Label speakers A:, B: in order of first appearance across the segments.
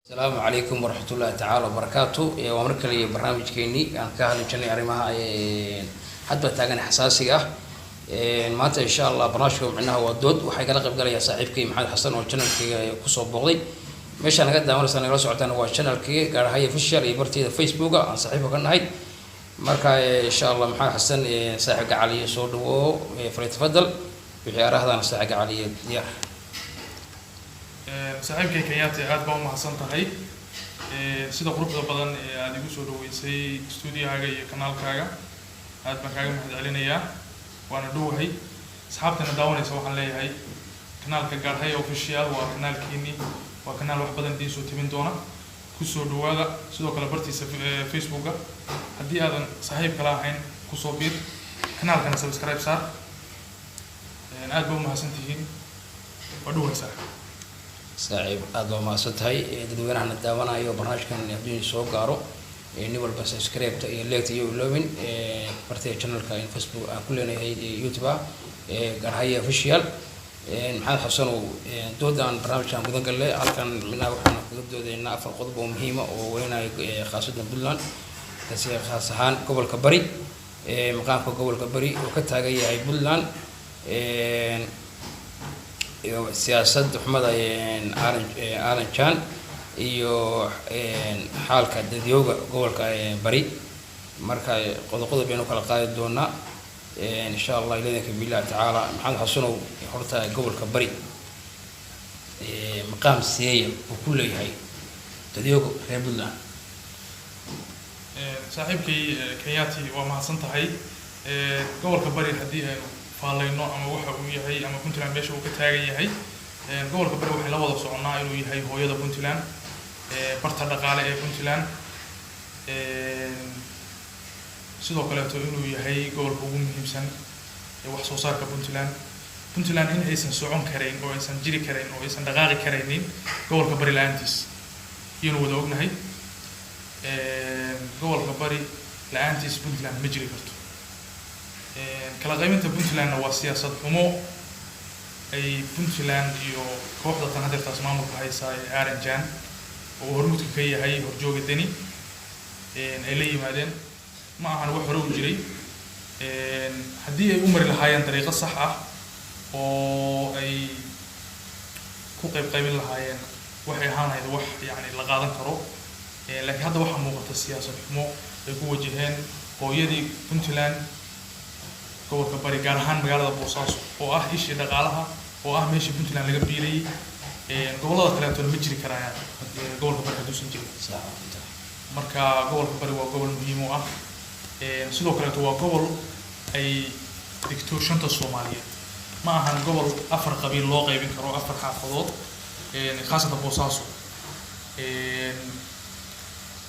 A: السلام عليكم ورحمة الله تعالى وبركاته ومرك لي برنامج كيني أنا كهل جني أريمها حتى تاجن حساسية ما إن شاء الله برنامجكم عنها ودود وحيقول لك قال يا صاحب كي محمد حسن والجنل كي كسب بغضي مش أنا قد أمر سنة رأس عتنا والجنل كي قال هاي في الشارع يبرتي فيسبوك عن صاحبه كان هاي مركا إن شاء الله محمد حسن صاحب علي صور فليتفضل بحيار هذا صاحب علي يا
B: saaxiibkay Kenyaati aad baan u mahadsan tahay sida quruxda badan ee aad igu soo dhaweysay studio-gaaga iyo kanaalkaaga aad baan kaaga mahadcelinayaa waana dhowahay asxaabtana daawanaysa waxaan leeyahay kanaalka Gaarhay official waa kanaalkiini waa kanaal wax badan idin soo timin doona ku soo dhawaada sidoo kale bartiisa Facebook-ga haddii aadan saaxiib kala ahayn ku soo biir kanaalkana subscribe saar aad baan u mahadsantihiin waa dhowaysaa
A: صاحب هذا ما ستهاي ددوينها نداونا أيوة برنامج كان يهدوني سوق قارو نقول بس سكريب ليت يولوين برتي channel كاين فيسبوك كلنا هي يوتيوب قرهاي official محمد حسن دود عن برنامج كان بدون قال لي هل كان منا وحنا دود إن أفضل قطب مهمة ووينا خاصة بلان تسير خاصهان قبل كبري مقام قبل كبري وقتها جاي هاي بلان سياسة حمد آرن كان حالك ديوغا قولك بري مركا قد بينو كلا قايد دونا إن شاء الله إليك بالله تعالى محمد حسنو يحرتها قولك بري مقام سيئة وكل هاي ديوغا ريب الله
B: saaxiibkay Kenyaati waa mahadsan tahay gobolka bari hadii ay faalayno ama waxa uu yahay ama Puntland meesha uu ka taagan yahay gobolka bari waxa la wada soconaa inuu yahay hooyada Puntland barta dhaqaale ee Puntland sidoo kale inuu yahay gobolka ugu muhiimsan ee wax soo saarka Puntland in aysan socon kareyn oo aysan jiri kareyn oo aysan dhaqaaqi kareynin gobolka bari laantiis iyana wada ognahay gobolka bari laantiis Puntland ma jiri karto kala qaybinta Puntland waa siyaasad xumo ay Puntland iyo kooxda tan hadeertaas maamulka haysa ee Aranjan oo hormuudka ka yahay horjooga dani ay la yimaadeen ma ahan wax hore u jiray haddii ay u mari lahaayeen dariiqo sax ah oo ay ku qaybin lahaayeen waxay ahaan lahayd wax yani la qaadan karo laakiin hadda waxa muuqata siyaasad xumo ay ku wajaheen hooyadii Puntland gobolka bari gaar ahaan magaalada Boosaaso oo ah ishii dhaqaalaha oo ah meeshii Puntland laga biilay gobolada kale oo ma jiri karaan gobolka bari haduu san jirin marka gobolka bari waa gobol muhiim u ah sidoo kale waa gobol ay digto shanta Soomaaliyeed ma ahan gobol afar qabiil loo qaybin karo afar xaafadood khaasatan Boosaaso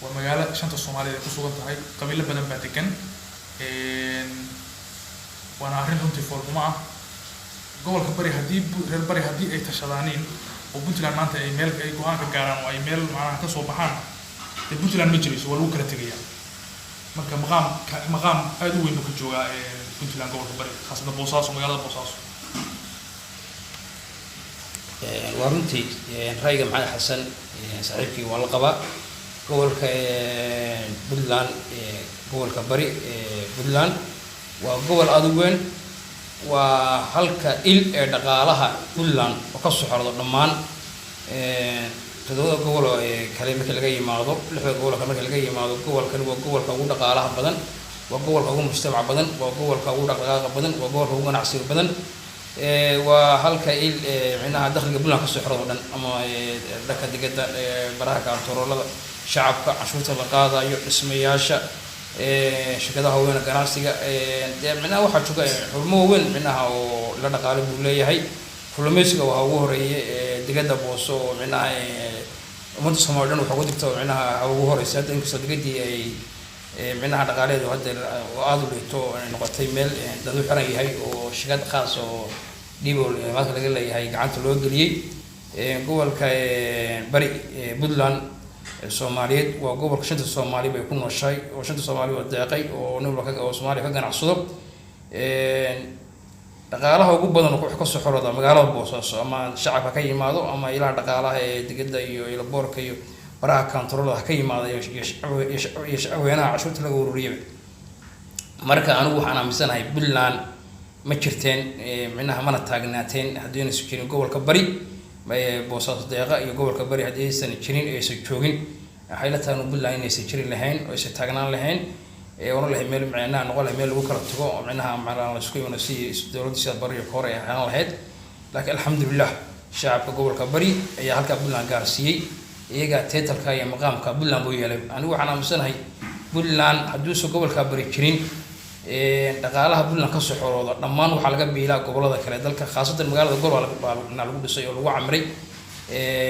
B: waa magaalo shanta Soomaaliyeed ku sugan tahay qabiilo badan baa degan وانا arrin runtii foolxuma ah gobolka bari hadii reer bari hadii ay tashadaaneen oo Puntland maanta ay meel ay go'aan ka gaaraan oo ay meel macnaha ka soo baxaan ee Puntland ma jirayso waa lagu kala tagayaa marka maqaam aad u weyn oo ka jooga Puntland gobolka bari khaasatan Boosaaso magaalada Boosaaso
A: waruntii rayga maxamed xasan saaxiibkii waa la qabaa gobolka Puntland gobolka bari Puntland وقبل أدوين وهلك دقالها كلن وقصوا حرض الضمان تدور قبل كلمة الجاي معضو لحظة قبل كلمة الجاي معضو قبل قبل كقول دقالها بدن وقبل كقول مجتمع بدن وقبل كقول دقالها بدن وقبل كقول نعسير بدن وهلك معناها دخل قبلنا قصوا حرض بدن أما ذاك دقة براك عن ترى شعب عشوة القاضي اسمياشة shirkadaha weyn ganacsiga macnaha waxa jooga xurmo weyn macnaha oo la dhaqaale buu leeyahay fulmeysiga waxa ugu horeeyay digada booso macnaha umada Soomaaliyeed waxa ugu digto macnaha ugu horeeyay in kasta digadii ay macnaha dhaqaaleedu hadda aad u dhigto noqotay meel dad u xiran yahay oo shirkad khaas oo dibol marka laga leeyahay gacanta loo galiyay gobolka bari Puntland Soomaaliyeed waa gobolka shanta Soomaali bay ku nooshay oo shanta Soomaali oo deeqay oo nin walba oo Soomaali ka ganacsado dhaqaalaha ugu badan oo ka soo xorada magaalada Boosaaso ama shacabka ka yimaado ama ilaha dhaqaalaha ee digada iyo ila boorka iyo baraha kantaroolada ka yimaada iyo shacweynaha cashuurta laga ururiyay marka anigu waxaan aaminsanahay Puntland ma jirteen micnaha mana taagnaateen haddii aysan jirin gobolka bari Boosaaso deeqa iyo gobolka bari haddii aysan jirin aysan joogin waxay la tahay Puntland inaysan jirin lahayn oo aysan taagnaan lahayn ورا له ميل معنا نقول له ميل وكرة تقو معناها مع السكوي ونسي دولة سياد بري كوريا أنا الهيد لكن الحمد لله شعب قبل كبري هي هالك بلنا قارسي يجا تيتر كاي مقام كبلنا بويا له أنا وحنا مثلا هي بلنا حدوث قبل كبري كرين دقالها بلنا كسر حروض لما نروح على قبل لا قبل هذا كله ذلك خاصة المقال القرى على نعلقوا بالسيول وعمري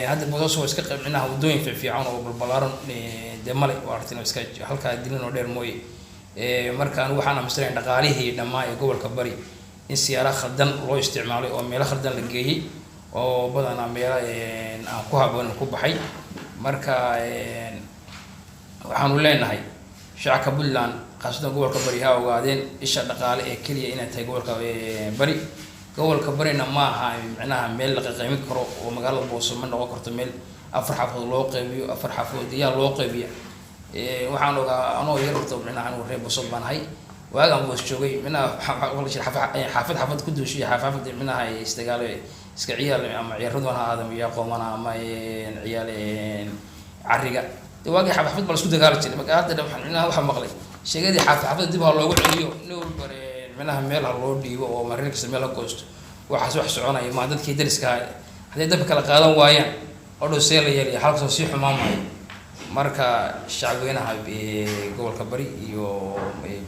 A: هذا الموضوع سوى سكق معناها ودوين في عونه وبالبلارن دمالي وارتنا سكج هالك الدين ودير موي markaan waxaan amisray dhaqaalihii dhamaa ee gobolka bari in siyaara khaldan loo isticmaalay oo meel khaldan la geeyay oo badan meel aan ku haboon ku baxay marka waxaan u leenahay shacabka Puntland qaasada gobolka bari ha ogaadeen isha dhaqaale ee kaliya inay tahay gobolka barina ma aha macnaha meel la qiimeyn karo oo magaalada Boosaaso ma noqon karto meel afar xaafad loo qeybiyo afar xaafad yaa loo qeybiyo waxaan ogaa anoo yar horta macnaha anu reeb Boosaaso baan hay waagaan boos joogay macnaha wala shir xaafad ku duushay xaafad macnaha istagaal iska ciyaal ama ciyaaradoon aadam iyo qoomana ama ciyaal ariga waagi xaafad bal isku dagaal jiray marka hadda macnaha waxa maqlay sheegadii xaafad dib loogu celiyo nool bare macnaha meel loo dhiibo oo mararka meel la goosto waxa wax soconaya ma dadkii dariska haday dab kala qaadan waayaan oo dhooseel yeelay halka soo xumaamay marka shacabweynaha gobolka bari iyo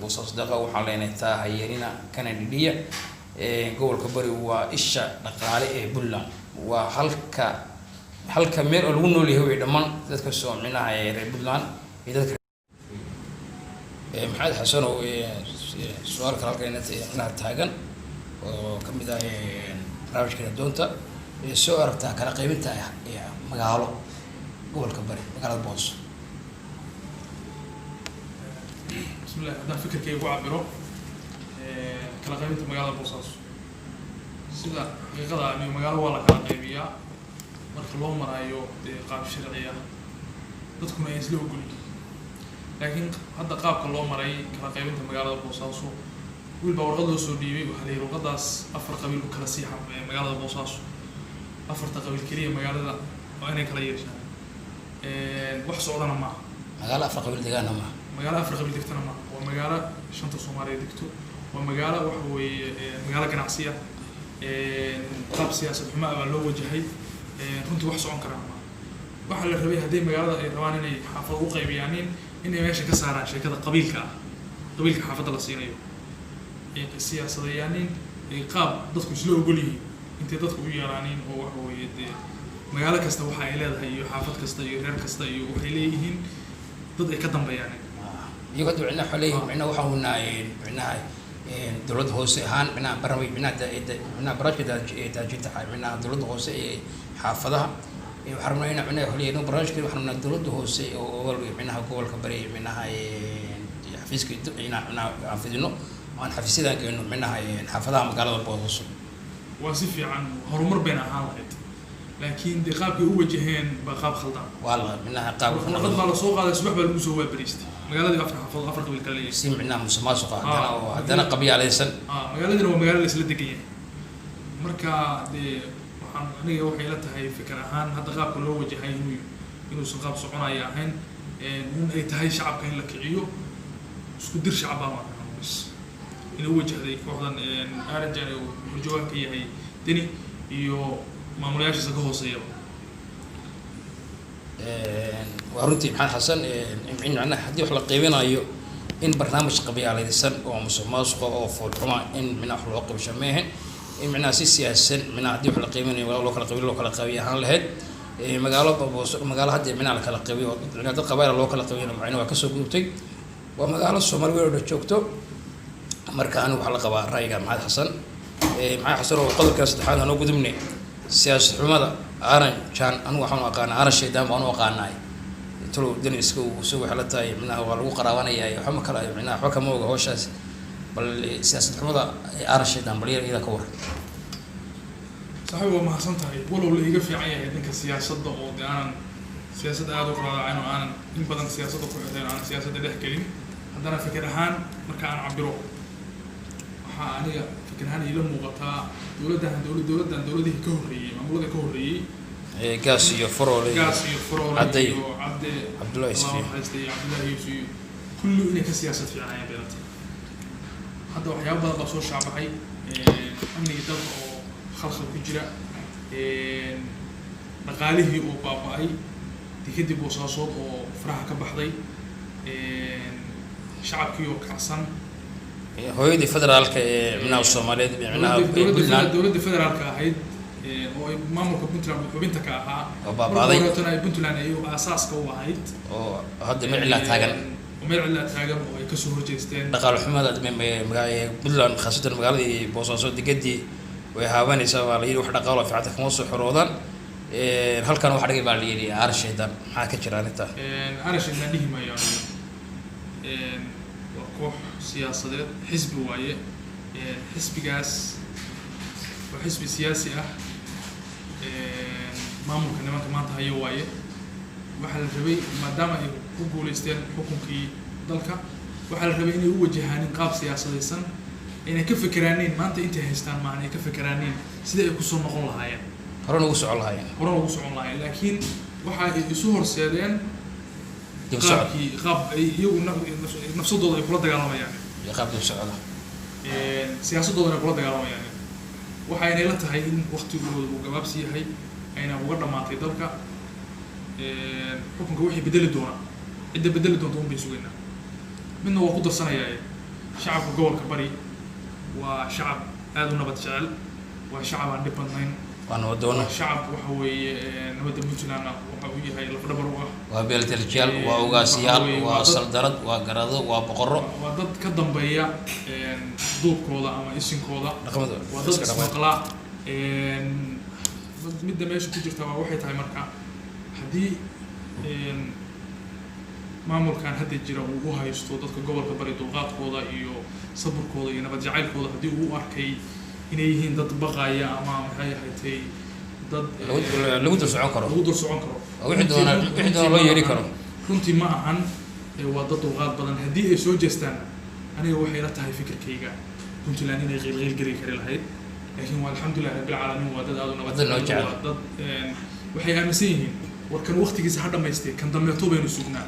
A: Boosaaso daqa waxaan leenahay taayirina Kanadiya gobolka bari waa isha dhaqaale ee Puntland waa halka meel oo lagu nool yahay dhamaan dadka Soomaaliyeed ee reer Puntland iyo dadka maxamed xasan oo su'aal kale halka taagan oo kamid ah barnaamijka doonta soo aragta kala qaybinta magaalo gobolka bari magaalada Boosaaso
B: بسم الله هذا فكر كي يعبره كلا قيمة مجال Boosaaso سيدا قضاء إنه مجال ولا كلا قيمية مركلهم مرايو قاب شرعية تدخل يسلو كل لكن هذا قاب كلهم مراي كلا قيمة مجال Boosaaso والبورقة السودية وحلي القداس أفر قبيل وكلاسيحة مجال Boosaaso أفر تقبيل كلية مجال ذا وأنا كلا يرجع وحصل أنا معه
A: مجال أفر قبيل دجانا معه
B: مجال أفريقيا بدكتنا ما ومجال شنطة الصومالية دكتور ومجال وحوي مجال جناعسية قاب سياسة حماة لو وجهي كنت وحص عن كرامة وحل الربيع هذه مجال روان إني حافظوا قيبيانين إني ماشي كسران شيء كذا قبيل حافظ الله سينيو السياسة ديانين قاب ضدكم شلو قولي أنت ضدكم يرانين وحوي مجال كسته وحيلات هي حافظ كسته غير كسته وحيليهن ضد كدم بيانين
A: يقدر عنا حليهم عنا وحنا عنا دولة هوسة هان عنا برامج عنا برامج تاجيت عنا دولة هوسة حافظها وحرمنا عنا حليهم برامج كده وحرمنا دولة هوسة أول عنا قول كبري عنا حفيز كده عنا حفيزنا وأنا حفيزنا كأنه عنا حافظها مقالة Boosaaso
B: وصفي عن هرمر بين حالات لكن دي قابك هو جهين بقاب خلطان
A: والله منها قاب
B: خلطان قد ما لصوق هذا اسبوع بالمسوى بريستي مقالة دي أفرق بالكلية
A: سيم عنا مسمى سوق هذا قبيل على سن
B: مقالة دي هو مقالة اللي سلدقية مركا دي أنا وحي لتها هي فكرة هان هذا قاب كله هو جهين إنه سقاب صعنا ياهن من أي تهاي شعب كهين لك عيو سكدير شعبها ما بس إنه وجه ذي فوحداً أرجع وجوه كي هي تاني يو معمولياش سكوه صيام.
A: وأرنتي محمد حسن إن عنا حدي وحلا قيبنا أيو إن برنامج قبيل على السن ومسمى أو فولكما إن من أحلى وقت بشمهن إن من سياسة من حدي وحلا قيبنا ولا كلا قبيل ولا كلا قبيل هان لهاد مقالة Boosaaso مقالة حدي من على كلا قبيل عنا قبائل ولا كلا قبيل معنا وكسر جوتي ومقالة الصومالية ولا شوكتو مركان وحلا قبائل رأيك محمد حسن محمد حسن وقدر كاس حاجة أنا قدمني سياسة حمادة أنا كان أنا وحنا قانا أنا الشيطان وأنا قاناي تلو دنيا إسكو وسوي حالتها منها والو قراوانا يا حما كلا منها حكم هو شاس بل سياسة حمادة أنا الشيطان بلير إذا كور
B: صحيح وما حسنت هاي ولو اللي يقف في عيا إنك السياسة ضغط أنا سياسة هذا وكذا أنا إن بدن سياسة وكذا أنا سياسة ده كلام هذا فكر هان مركان عبره أنا فكر هان يلم وقتها دولة دي كهري معمولة كهري
A: قاس يفرولي عبد الله يوسف
B: كله إنك سياسة في عناية بلدي هذا وحياة بلد صور شعبي أمني دم أو خلق الكجرة نقاله أو باباي تكدي بوصاصات أو فرحة كبحضي شعب كيو كعصم
A: هو يدي فدرال كمنها الصومالية منها
B: دولة فدرال كهيد ما مركب بنتك ها
A: وباباي
B: تنا بنتلان أيوة أساس كواحد
A: هذا مرعلا تاجن
B: ومرعلا تاجن ويكسر جيستين
A: دخل حمادة من بدلان خاصة المقالة بوصاصات دقدي ويهابني سوا ليه وحنا قالوا في عتك موسى حروضان هل كانوا واحد يبغى لي عرش هذا حاجة كشرانته
B: عرش اللي ما يعني وكوح سياسة حزب وايه حزب جاس وحزب سياسي ما ممكن ما كمان تهيئ وايه وحال الربي ما دام يقول يستين حكم كي ذلك وحال الربي إنه هو جهان قاب سياسة لسان إنه كيف فكرانين ما أنت هستان معني كيف فكرانين سيدا يكسر نقول لها يعني
A: هرنا وسع الله يعني
B: هرنا وسع الله يعني لكن وحال يسهر سيدين قاب يو نفس الضوء يقول لك على يعني
A: يقاب يسع الله
B: سياسة الضوء يقول لك على يعني وحال إنه لا تهي إن وقت وجواب سيهي أنا وقرنا ما تقدرك حكم كوحي بدل الدونا إذا بدل الدونا توم بيسوينا منه وقود السنة يعني شعب جول كبري وشعب هذا نبت شعل وشعب عند بنين
A: ودونا
B: شعب وحوي نبت مجننا وحوي هاي الفرد بروه
A: وبيلت الرجال وأوغاسيال وصلدرد وقرض وبقرة
B: وضد كدم بيا دوب كولا أما إسم كولا وضد اسمقلا مدة ماشي كتير تبع واحد هاي مركع هدي maamul kan hadda jira uu u haysto dadka gobolka bari dulqaadkooda iyo sabrkooda iyo nabad jacaylkooda hadii uu arkay inay yihiin dad baqaya ama maxay ahaatay dad
A: lagu dul socon karo wixii doona loo yeeri karo
B: runtii ma ahan waa dad dulqaad badan hadii ay soo jeestaan aniga waxay la tahay fikirkayga Puntland inay qeylqeyl gari kari lahayd laakiin waa alxamdulillah rabbil caalamiin waa dad aad u nabad jecel dad waxay aaminsan yihiin warkan waqtigiisa ha dhamaystay kan dambeeto baynu sugnaa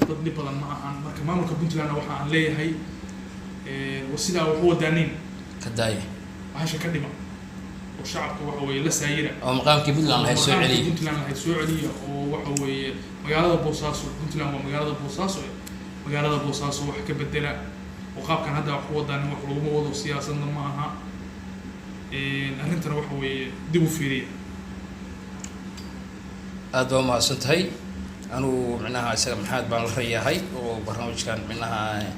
B: dad badan ma ahan marka maamulka Puntland waxa aan leeyahay wasida wuxuu wadaanin
A: كداية
B: عايشة كدمة والشعب وحوي لا سايرة
A: أو مقام كبدلان هاي سوعلي
B: بنتلان هاي سوعلي وحوي مقالة بوصاص بنتلان ومقالة بوصاص مقالة بوصاص وحكي بدلا وقاب كان هذا وحوي داني وحلو موضوع سياسة معها أنتنا وحوي دبو فيري
A: هذا ما سنتهي أنا معناها سلام حاد بان الريا هاي وبرنامج كان منها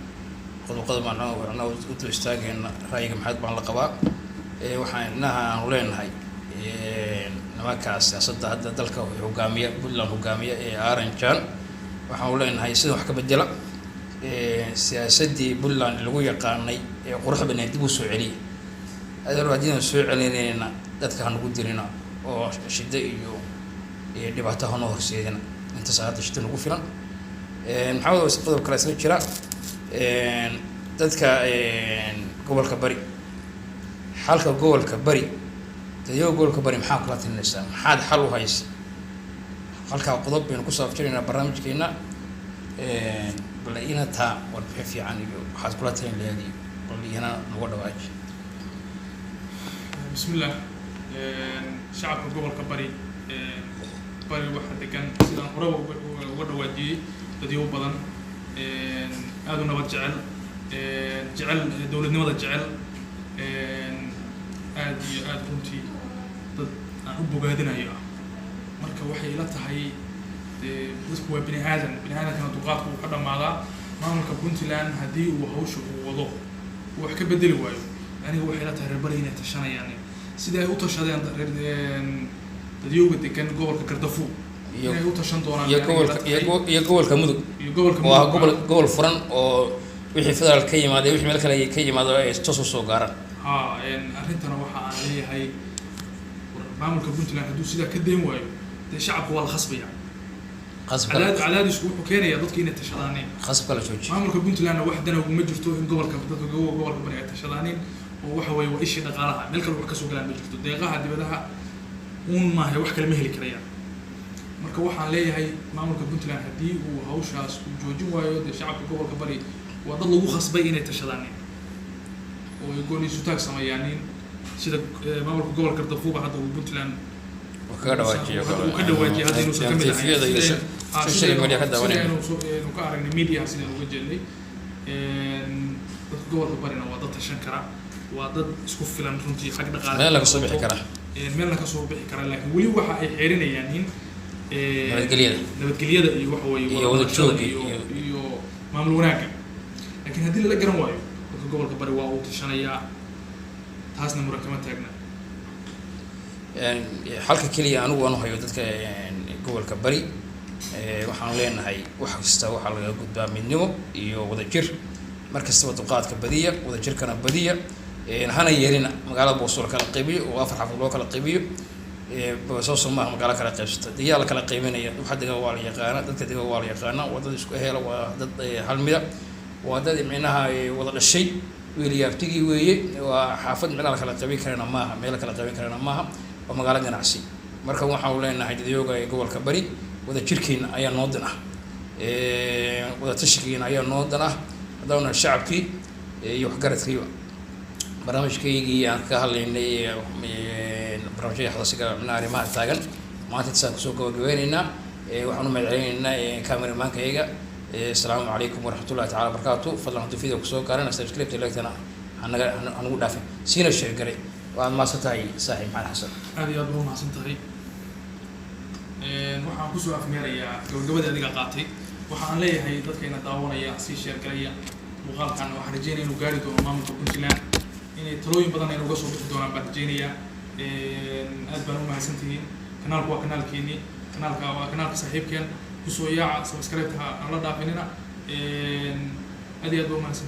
A: قدم أنا قلت استاجن رأيك محد بان القباء وحناها نولين هاي نما كاس صدق هذا دلك حكامية بلان حكامية أرنجان وحنولين هاي سيد وحكي بدلا سياسة بلان اللي هو يقاني قرح بين يدبو سعري هذا الواحدين السعريين ذاتك هنقدرنا وشدة دبعتها نور سيدنا أنت ساعات تشتغل وفلان نحاول نستقبل كراسي الشراء dadka gobolka bari xalka gobolka bari dadyo gobolka bari maxaa kula talinaysaa maxaad xal u haysaa halka qodob baynu ku saabjeynaa barnaamijkeena bal ina taa warbixin fiican iyo waxaad kula talin leedahay bal ina nagu dhawaaj
B: bismillah shacabka gobolka bari bari waxa degan sidaan hore uga dhawaajiyay dadyo badan aad u nabad jecel dowladnimada jecel aad iyo aad runtii dad aan u bogaadinayo marka waxay la tahay dadku waa bini aadamkana dulqaadku uu ka dhamaadaa maamulka Puntland haddii uu hawsha uu wado wax ka bedeli waayo aniga waxay la tahay reer bari inay tashanayaan sida ay u tashadeen dadyowga degan gobolka Gardafu inay u tashan doonaan
A: iyo gobolka mudug waa gobol furan oo wixii federal ka yimaado wixii meel kale ka yimaado ay toos soo gaaraan
B: arintana waxa aan leeyahay maamulka Puntland hadduu sida ka deyn waayo شعب هو الخصب يعني
A: قصب
B: عداد يسوق كينيا ضد كينيا تشدانين
A: قصب كلا شوجي
B: maamulka Puntland waxdana ugu jirto in gobolka dadka gobolka bari ay tashadaanin oo waxa way waa ishii dhaqaalaha meel kale wax ka soo galaan ma jirto deeqaha dibadaha ma hay wax kale ma heli karayaan marka waxaan leeyahay maamulka Puntland hadii uu hawshaas u joojin waayo shacabka gobolka bari waa dad lagu khasbay inay tashadaanin oo ay gooni isu taag sameeyaan sida maamulka gobolka Darfuur hadda Puntland
A: وكذا واجي
B: وكذا واجي هذا إنه سكمل
A: social media كذا وانا
B: إنه كأرجع ميديا سيد وجه لي جوال كبرنا وضد الشنكرة وضد سكوف فلان رنتي حق دقائق
A: ما لك صبح كره
B: ما لك صبح كره لكن ولي واحد حيرنا يعني نبت قليدة يروح
A: يوضع شوقي
B: ما ملوناك لكن هذي اللي جرم وايو جوال كبر واو تشانيا تحسن مركبات تاجنا
A: halka kaliya anigu waan hayo dadka gobolka bari waxaan leenahay wax kasta waxa laga gudbaa midnimo iyo wada jir markasta wadaqaadka badiya wada jirkana badiya hana yeelina magaalada Boosol kala qaybiyo oo afar xafad loo kala qaybiyo Boosol ma magaalo kala qaybsata diyaal kala qaybanaya waxa diga waa la yaqaan dadka diga waa la yaqaan wadada isku heela waa dad hal mida waa dad micnaha wada dhashay wiiliyabtigi weeye waa xaafad meel kala qaybin karana maaha meel kala qaybin karana maaha ومقالة جناعسي مركب وحاولنا نحدد يوجا جوال كبري وده شركين أيام نودنا وده تشكين أيام نودنا دون الشعب كي يحجرت فيه برامج كي يجي يعني كهاللي برامج يحدث كذا من عاري ما تاجن ما تتساق سوق وجويننا وحنو مدعينا كاميرا مان كيجا السلام عليكم ورحمة الله تعالى وبركاته فضلا تفيد وكسوق كارنا سبسكريبت لكتنا هنقول دافع سين الشركة وأنا ما ستاي صاحب مع الحسن.
B: هذه أضرب مع سنتهي. وحنا كسر أفميريا جوجبة هذه قاطي وحنا ليه هي تذكرنا داونا يا سيشير كريا وقال كان واحد جيني نقارد ومام كونسلان إن تروي بدنا نرقص وبدنا بعد جينيا أدبروا مع سنتين كنال هو كنال كيني كنال صاحب كان كسويا سبسكرايب على دافننا هذه أضرب مع